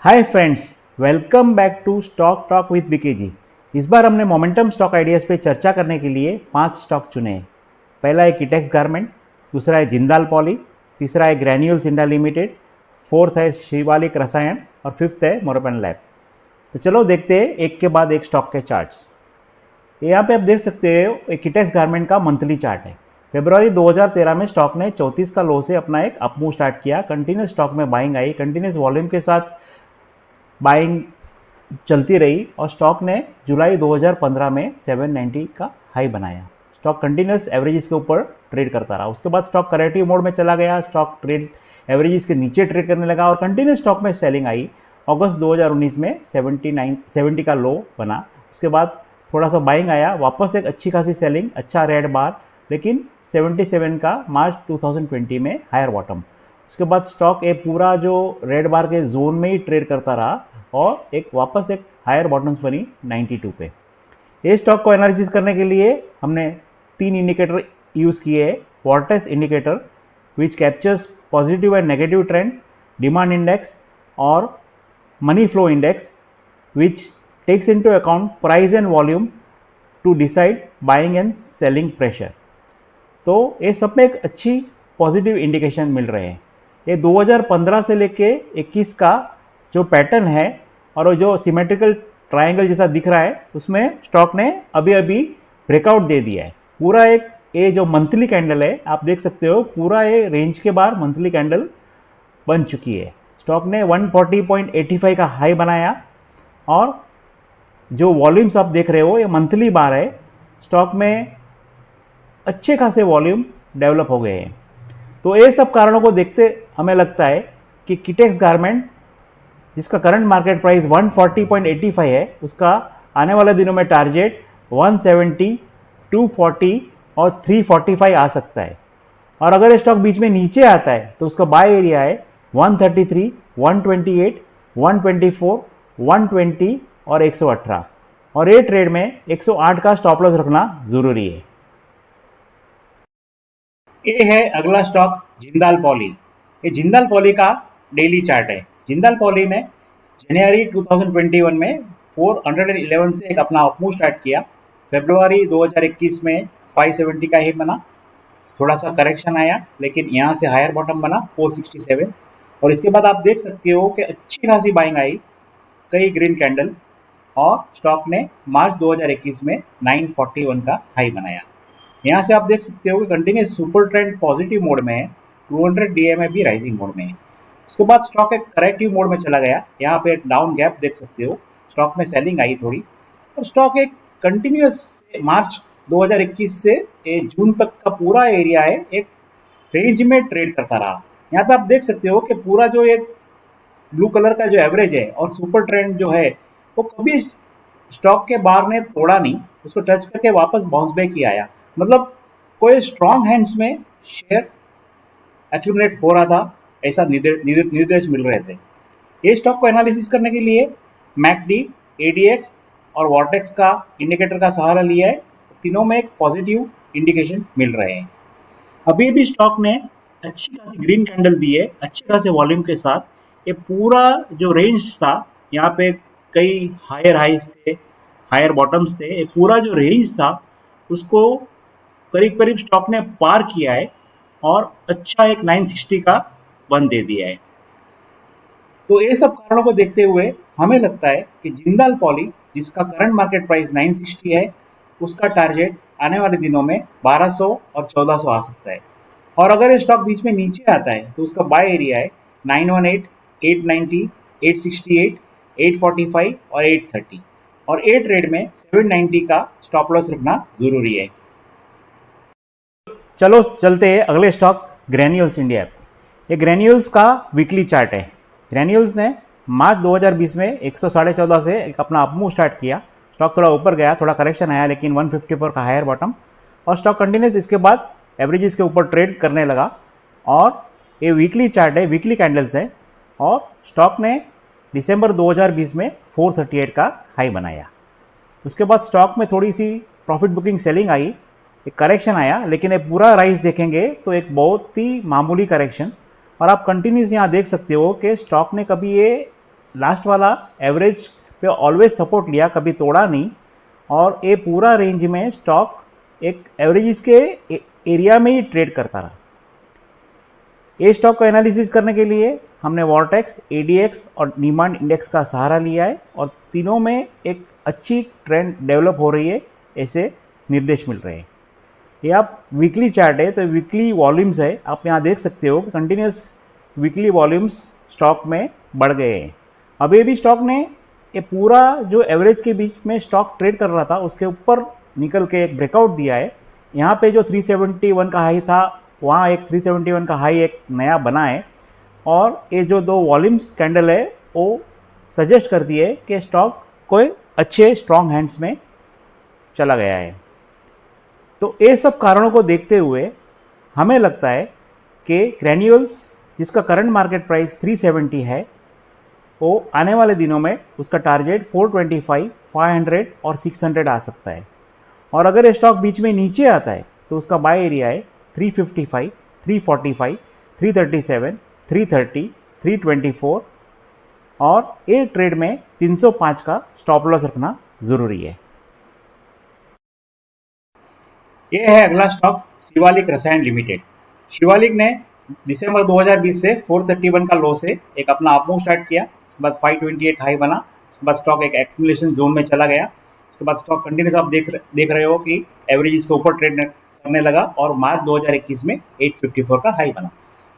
Hi friends, welcome back to stock talk with BKG. इस बार हमने मोमेंटम स्टॉक आइडियाज़ पे चर्चा करने के लिए 5 स्टॉक चुने हैं। पहला है किटेक्स गारमेंट, दूसरा है जिंदाल पॉली, तीसरा है ग्रैन्यूल्स इंडिया लिमिटेड, फोर्थ है शिवालिक रसायन और फिफ्थ है मोरपन लैब। तो चलो देखते हैं एक के बाद एक स्टॉक के चार्ट्स। यहाँ पे आप देख सकते हो किटेक्स गारमेंट का मंथली चार्ट है। फरवरी 2013 में स्टॉक ने 34 का लो से अपना एक अपमूव स्टार्ट किया। कंटिन्यूस स्टॉक में बाइंग आई, कंटिन्यूस वॉल्यूम के साथ बाइंग चलती रही और स्टॉक ने जुलाई 2015 में 790 का हाई बनाया। स्टॉक कंटिन्यूस एवरेजेस के ऊपर ट्रेड करता रहा। उसके बाद स्टॉक करेक्टिव मोड में चला गया, स्टॉक ट्रेड एवरेजेस के नीचे ट्रेड करने लगा और कंटिन्यूस स्टॉक में सेलिंग आई। अगस्त 2019 में 70 का लो बना। उसके बाद थोड़ा सा बाइंग आया, वापस एक अच्छी खासी सेलिंग, अच्छा रेड बार, लेकिन 77 का मार्च 2020 में हायर बॉटम। उसके बाद स्टॉक एक पूरा जो रेड बार के जोन में ही ट्रेड करता रहा और वापस एक हायर बॉटम्स बनी 92 पे। ये स्टॉक को एनालिसिस करने के लिए हमने 3 इंडिकेटर यूज़ किए हैं। Vortex indicator which captures positive and negative trend, demand index और money flow index which takes into account price and volume to decide buying and selling pressure. तो ये सब में एक अच्छी पॉजिटिव इंडिकेशन मिल रहे हैं। ये 2015 से लेके 21 का जो पैटर्न है और वो जो सिमेट्रिकल ट्रायंगल जैसा दिख रहा है, उसमें स्टॉक ने अभी अभी ब्रेकआउट दे दिया है। पूरा एक ये जो मंथली कैंडल है, आप देख सकते हो पूरा ये रेंज के बाहर मंथली कैंडल बन चुकी है। स्टॉक ने 140.85 का हाई बनाया और जो वॉल्यूम्स आप देख रहे हो ये मंथली बार है। स्टॉक में अच्छे खासे वॉल्यूम डेवलप हो गए हैं। तो ये सब कारणों को देखते हमें लगता है कि किटेक्स गारमेंट, जिसका करंट मार्केट प्राइस 140.85 है, उसका आने वाले दिनों में टारगेट 170, 240 और 345 आ सकता है। और अगर ये स्टॉक बीच में नीचे आता है तो उसका बाय एरिया है 133, 128, 124, 120 और 118। और ये ट्रेड में 108 का स्टॉप लॉस रखना जरूरी है। ये है अगला स्टॉक जिंदाल पॉली। ये जिंदाल पॉली का डेली चार्ट है। जिंदाल पॉली में जनवरी 2021 में 411 से एक अपना अपमूव स्टार्ट किया। फरवरी 2021 में 570 का ही बना, थोड़ा सा करेक्शन आया, लेकिन यहाँ से हायर बॉटम बना 467। और इसके बाद आप देख सकते हो कि अच्छी खासी बाइंग आई, कई ग्रीन कैंडल, और स्टॉक ने मार्च 2021 में 941 का हाई बनाया। यहाँ से आप देख सकते हो कि continuous super trend positive mode में है, 200 डीएमए भी राइजिंग मोड में है। उसके बाद स्टॉक एक करेक्टिव मोड में चला गया। यहाँ पे एक डाउन गैप देख सकते हो, स्टॉक में सेलिंग आई थोड़ी, और स्टॉक एक कंटिन्यूस मार्च 2021 से जून तक का पूरा एरिया है एक रेंज में ट्रेड करता रहा। यहाँ पे आप देख सकते हो कि पूरा जो एक ब्लू कलर का जो एवरेज है और सुपर ट्रेंड जो है, वो कभी स्टॉक के बार ने तोड़ा नहीं, उसको टच करके वापस बाउंस बैक ही आया। मतलब कोई स्ट्रॉन्ग हैंड्स में शेयर एक्यूमुलेट हो रहा था, ऐसा निर्देश मिल रहे थे। ये स्टॉक को एनालिसिस करने के लिए मैकडी, एडीएक्स और वॉर्टेक्स का इंडिकेटर का सहारा लिया है। तीनों में एक पॉजिटिव इंडिकेशन मिल रहे हैं। अभी भी स्टॉक ने अच्छी खासी ग्रीन कैंडल दी है, अच्छे खासे वॉल्यूम के साथ। ये पूरा जो रेंज था, यहाँ पे कई हायर हाइज थे, हायर बॉटम्स थे, ये पूरा जो रेंज था उसको करीब करीब स्टॉक ने पार किया है और अच्छा एक 960 का बंद दे दिया है। तो ये सब कारणों को देखते हुए हमें लगता है कि जिंदाल पॉली, जिसका करंट मार्केट प्राइस 960 है, उसका टारगेट आने वाले दिनों में 1200 और 1400 आ सकता है। और अगर ये स्टॉक बीच में नीचे आता है तो उसका बाय एरिया है 918, 890, 868, 845 और 830। और ए ट्रेड में 790 का स्टॉप लॉस रखना जरूरी है। चलो चलते हैं अगले स्टॉक ग्रैन्यूल्स इंडिया। ये ग्रैन्यूल्स का वीकली चार्ट है। ग्रैन्यूल्स ने मार्च 2020 में 114.5 से एक अपना अपमूव स्टार्ट किया। स्टॉक थोड़ा ऊपर गया, थोड़ा करेक्शन आया, लेकिन 154 का हायर बॉटम, और स्टॉक कंटिन्यूस इसके बाद एवरेजेस के ऊपर ट्रेड करने लगा। और ये वीकली चार्ट है, वीकली कैंडल्स है, और स्टॉक ने दिसंबर 2020 में 438 का हाई बनाया। उसके बाद स्टॉक में थोड़ी सी प्रॉफिट बुकिंग सेलिंग आई, एक करेक्शन आया, लेकिन ये पूरा राइज देखेंगे तो एक बहुत ही मामूली करेक्शन। और आप कंटिन्यूस यहाँ देख सकते हो कि स्टॉक ने कभी ये लास्ट वाला एवरेज पे ऑलवेज सपोर्ट लिया, कभी तोड़ा नहीं, और ये पूरा रेंज में स्टॉक एक एवरेज के एरिया में ही ट्रेड करता रहा। ये स्टॉक को एनालिसिस करने के लिए हमने वॉर्टेक्स, एडीएक्स और डिमांड इंडेक्स का सहारा लिया है, और तीनों में एक अच्छी ट्रेंड डेवलप हो रही है ऐसे निर्देश मिल रहे हैं। ये आप वीकली चार्ट है तो वीकली वॉल्यूम्स है, आप यहाँ देख सकते हो कि कंटिन्यूस वीकली वॉल्यूम्स स्टॉक में बढ़ गए हैं। अभी भी स्टॉक ने ये पूरा जो एवरेज के बीच में स्टॉक ट्रेड कर रहा था उसके ऊपर निकल के एक ब्रेकआउट दिया है। यहाँ पे जो 371 का हाई था वहाँ एक 371 का हाई एक नया बना है, और ये जो दो वॉल्यूम्स कैंडल है वो सजेस्ट करती है कि स्टॉक कोई अच्छे स्ट्रॉन्ग हैंड्स में चला गया है। तो ये सब कारणों को देखते हुए हमें लगता है कि ग्रैन्यूल्स जिसका करंट मार्केट प्राइस 370 है वो आने वाले दिनों में उसका टारगेट 425, 500 और 600 आ सकता है। और अगर ये स्टॉक बीच में नीचे आता है तो उसका बाय एरिया है 355, 345, 337, 330, 324, और ये ट्रेड में 305 का स्टॉप लॉस रखना ज़रूरी है। ये है अगला स्टॉक शिवालिक रसायन लिमिटेड। शिवालिक ने दिसंबर 2020 से 431 का लो से एक अपना अपमूव स्टार्ट किया, उसके बाद 528 हाई बना, उसके बाद स्टॉक एक एक्यूमुलेशन जोन में चला गया, उसके बाद स्टॉक कंटिन्यूस आप देख रहे हो कि एवरेज इसके ऊपर ट्रेड करने लगा और मार्च 2021 में 854 का हाई बना।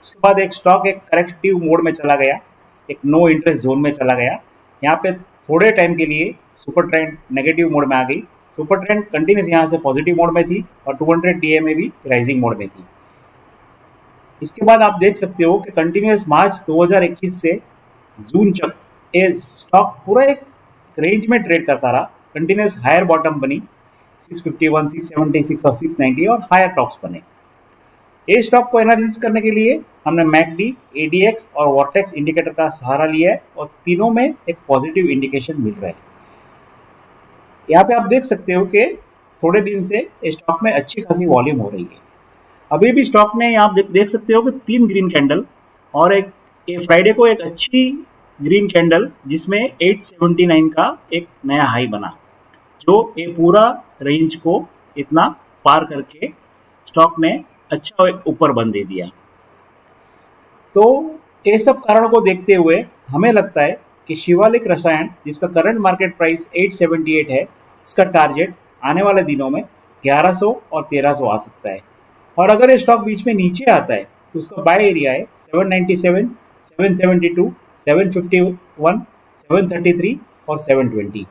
उसके बाद एक स्टॉक एक करेक्टिव मोड में चला गया, एक नो इंटरेस्ट जोन में चला गया। यहाँ पे थोड़े टाइम के लिए सुपर ट्रेंड नेगेटिव मोड में आ गई, सुपर ट्रेंड कंटिन्यूस यहाँ से पॉजिटिव मोड में थी और 200 डीए में भी राइजिंग मोड में थी। इसके बाद आप देख सकते हो कि कंटिन्यूस मार्च 2021 से जून तक ये स्टॉक पूरा एक रेंज में ट्रेड करता रहा, कंटिन्यूस हायर बॉटम बनी 651, 676 और 690 और हायर टॉप्स बने। ये स्टॉक को एनालिसिस करने के लिए हमने मैकडी, एडीएक्स और वॉर्टेक्स इंडिकेटर का सहारा लिया है, और तीनों में एक पॉजिटिव इंडिकेशन मिल रहा है। यहाँ पे आप देख सकते हो कि थोड़े दिन से स्टॉक में अच्छी खासी वॉल्यूम हो रही है। अभी भी स्टॉक में यहाँ देख सकते हो कि 3 ग्रीन कैंडल और एक फ्राइडे को एक अच्छी ग्रीन कैंडल जिसमें 879 का एक नया हाई बना, जो ये पूरा रेंज को इतना पार करके स्टॉक ने अच्छा ऊपर बंद दे दिया। तो ये सब कारणों को देखते हुए हमें लगता है कि शिवालिक रसायन जिसका करंट मार्केट प्राइस 878 है, उसका टारगेट आने वाले दिनों में 1100 और 1300 आ सकता है। और अगर ये स्टॉक बीच में नीचे आता है तो उसका बाय एरिया है 797, 772, 751, 733 और 720,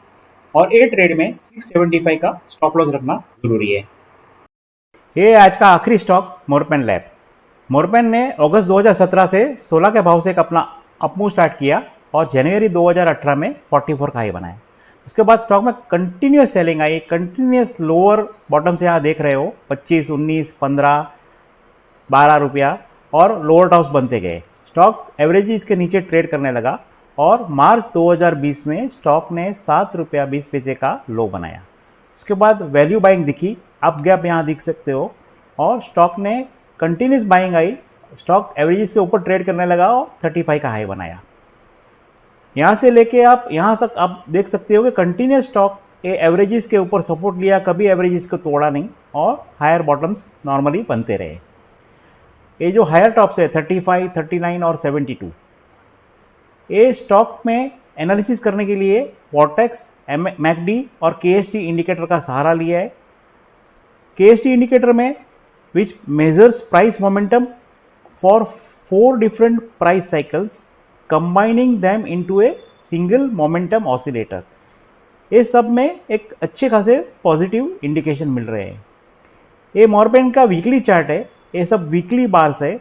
और ए ट्रेड में 675 का स्टॉप लॉस रखना जरूरी है। ये आज का आखिरी स्टॉक मोरपेन लैब। मोरपेन ने अगस्त 2017 से 16 के भाव से एक अपना अपमूव स्टार्ट किया और जनवरी 2018 में 44 का हाई बनाया। उसके बाद स्टॉक में कंटिन्यूस सेलिंग आई, कंटिन्यूस लोअर बॉटम से यहाँ देख रहे हो 25, 19, 15, 12 रुपया और लोअर टॉप्स बनते गए। स्टॉक एवरेज के नीचे ट्रेड करने लगा और मार्च 2020 में स्टॉक ने 7 रुपया 20 पैसे का लो बनाया। उसके बाद वैल्यू बाइंग दिखी, अप गैप यहाँ दिख सकते हो, और स्टॉक ने continuous buying I, stock average के ऊपर ट्रेड करने लगा और 35 का हाई बनाया। यहाँ से लेके आप यहाँ तक आप देख सकते हो कि कंटिन्यूस स्टॉक ये एवरेजेस के ऊपर सपोर्ट लिया, कभी एवरेजेस को तोड़ा नहीं और हायर बॉटम्स नॉर्मली बनते रहे। ये जो हायर टॉप्स है 35, 39 और 72, ये स्टॉक में एनालिसिस करने के लिए वॉर्टेक्स, मैकडी और केएसटी इंडिकेटर का सहारा लिया है। केएसटी इंडिकेटर में विच measures price momentum for 4 different price cycles combining them into a single momentum oscillator. ये सब में एक अच्छे खासे पॉजिटिव इंडिकेशन मिल रहे हैं। ये मोरपेन का वीकली चार्ट है, ये सब वीकली बार्स है।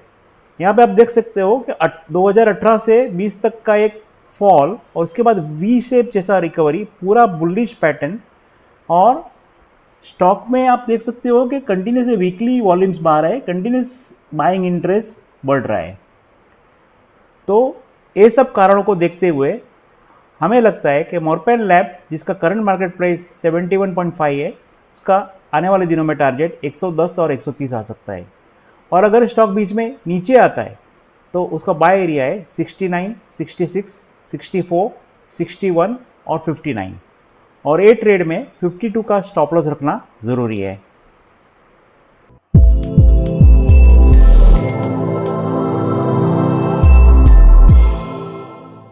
यहाँ पे आप देख सकते हो कि 2018 से 20 तक का एक फॉल और उसके बाद वी शेप जैसा रिकवरी, पूरा बुलिश पैटर्न, और स्टॉक में आप देख सकते हो कि कंटिन्यूस वीकली वॉल्यूम्स बाहर है, कंटिन्यूस बाइंग इंटरेस्ट बढ़ रहा है। तो ये सब कारणों को देखते हुए हमें लगता है कि मोरपेन लैब जिसका करंट मार्केट प्राइस 71.5 है, उसका आने वाले दिनों में टारगेट 110 और 130 आ सकता है। और अगर स्टॉक बीच में नीचे आता है तो उसका बाय एरिया है 69, 66, 64, 61 और 59 और ए ट्रेड में 52 का स्टॉप लॉस रखना ज़रूरी है।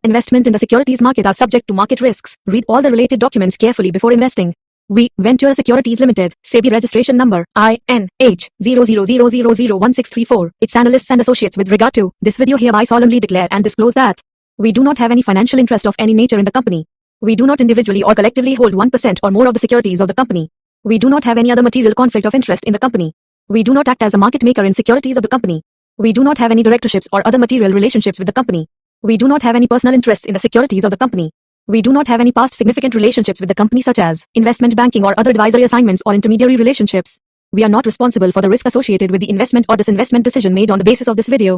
Investment in the securities market are subject to market risks. Read all the related documents carefully before investing. We, Venture Securities Limited, SEBI registration number INH 0000001634, its analysts and associates with regard to this video hereby solemnly declare and disclose that we do not have any financial interest of any nature in the company. We do not individually or collectively hold 1% or more of the securities of the company. We do not have any other material conflict of interest in the company. We do not act as a market maker in securities of the company. We do not have any directorships or other material relationships with the company. We do not have any personal interests in the securities of the company. We do not have any past significant relationships with the company such as investment banking or other advisory assignments or intermediary relationships. We are not responsible for the risk associated with the investment or disinvestment decision made on the basis of this video.